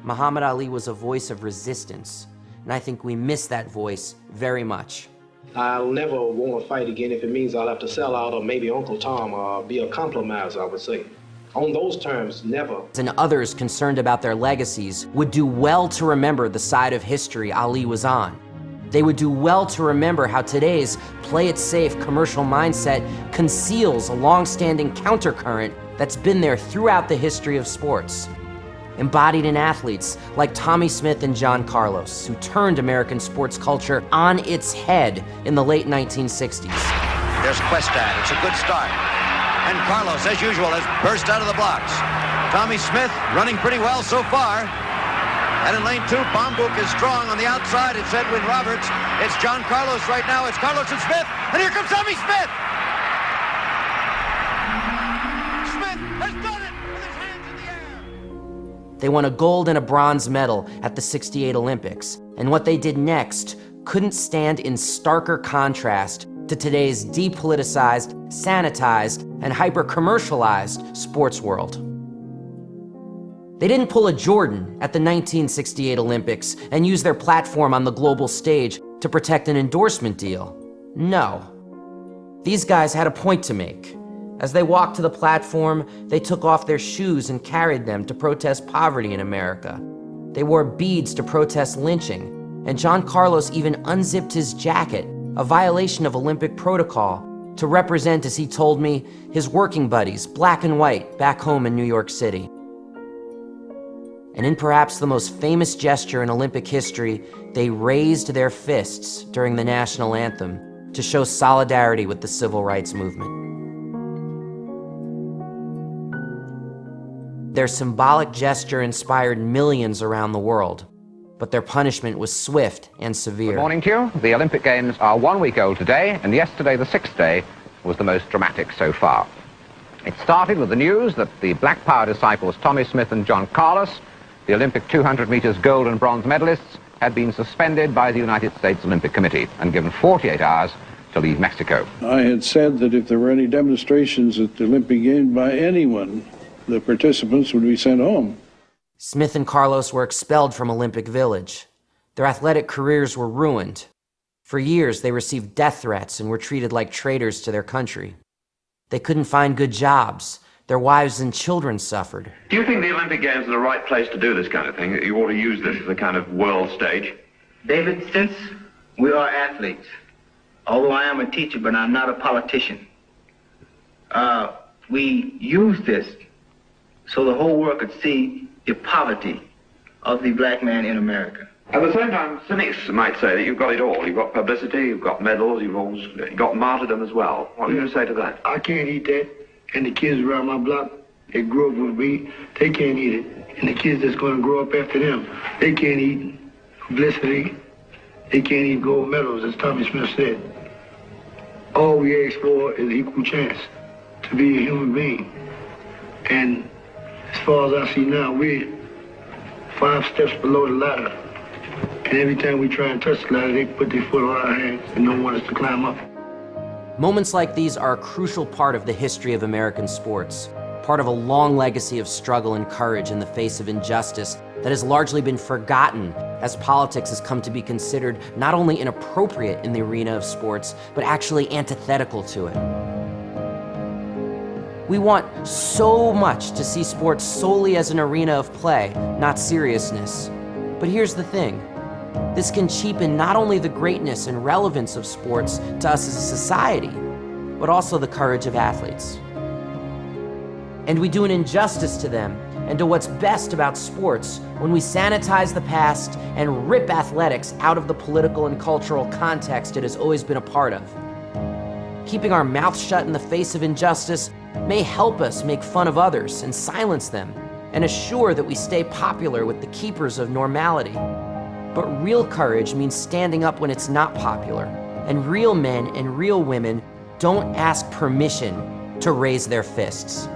Muhammad Ali was a voice of resistance, and I think we miss that voice very much. I'll never want to fight again if it means I'll have to sell out or maybe Uncle Tom or be a compromiser, I would say. On those terms, never. And others concerned about their legacies would do well to remember the side of history Ali was on. They would do well to remember how today's play-it-safe commercial mindset conceals a long-standing countercurrent that's been there throughout the history of sports, embodied in athletes like Tommy Smith and John Carlos, who turned American sports culture on its head in the late 1960s. There's Questad, it's a good start. And Carlos, as usual, has burst out of the blocks. Tommy Smith running pretty well so far. And in lane 2, Bombuk is strong on the outside. It's Edwin Roberts. It's John Carlos right now. It's Carlos and Smith. And here comes Tommy Smith! Smith has done it with his hands in the air. They won a gold and a bronze medal at the '68 Olympics. And what they did next couldn't stand in starker contrast to today's de-politicized, sanitized, and hyper-commercialized sports world. They didn't pull a Jordan at the 1968 Olympics and use their platform on the global stage to protect an endorsement deal. No. These guys had a point to make. As they walked to the platform, they took off their shoes and carried them to protest poverty in America. They wore beads to protest lynching, and John Carlos even unzipped his jacket, a violation of Olympic protocol, to represent, as he told me, his working buddies, black and white, back home in New York City. And in perhaps the most famous gesture in Olympic history, they raised their fists during the national anthem to show solidarity with the civil rights movement. Their symbolic gesture inspired millions around the world, but their punishment was swift and severe. Good morning to you. The Olympic Games are 1 week old today, and yesterday, the 6th day, was the most dramatic so far. It started with the news that the Black Power disciples Tommy Smith and John Carlos, the Olympic 200 meters gold and bronze medalists, had been suspended by the United States Olympic Committee and given 48 hours to leave Mexico. I had said that if there were any demonstrations at the Olympic Games by anyone, the participants would be sent home. Smith and Carlos were expelled from Olympic Village. Their athletic careers were ruined. For years, they received death threats and were treated like traitors to their country. They couldn't find good jobs. Their wives and children suffered. Do you think the Olympic Games are the right place to do this kind of thing? That you ought to use this as a kind of world stage? David, since we are athletes, although I am a teacher, but I'm not a politician, we use this so the whole world could see the poverty of the black man in America. At the same time, cynics might say that you've got it all. You've got publicity, you've got medals, you've got martyrdom as well. What are you going to say to that? I can't eat that. And the kids around my block, they grew up with me, they can't eat it. And the kids that's going to grow up after them, they can't eat publicity, they can't eat gold medals, as Tommy Smith said. All we ask for is equal chance to be a human being. And as far as I see now, we're 5 steps below the ladder. And every time we try and touch the ladder, they put their foot on our hands and don't want us to climb up. Moments like these are a crucial part of the history of American sports, part of a long legacy of struggle and courage in the face of injustice that has largely been forgotten as politics has come to be considered not only inappropriate in the arena of sports, but actually antithetical to it. We want so much to see sports solely as an arena of play, not seriousness. But here's the thing. This can cheapen not only the greatness and relevance of sports to us as a society, but also the courage of athletes. And we do an injustice to them and to what's best about sports when we sanitize the past and rip athletics out of the political and cultural context it has always been a part of. Keeping our mouths shut in the face of injustice may help us make fun of others and silence them and assure that we stay popular with the keepers of normality. But real courage means standing up when it's not popular, and real men and real women don't ask permission to raise their fists.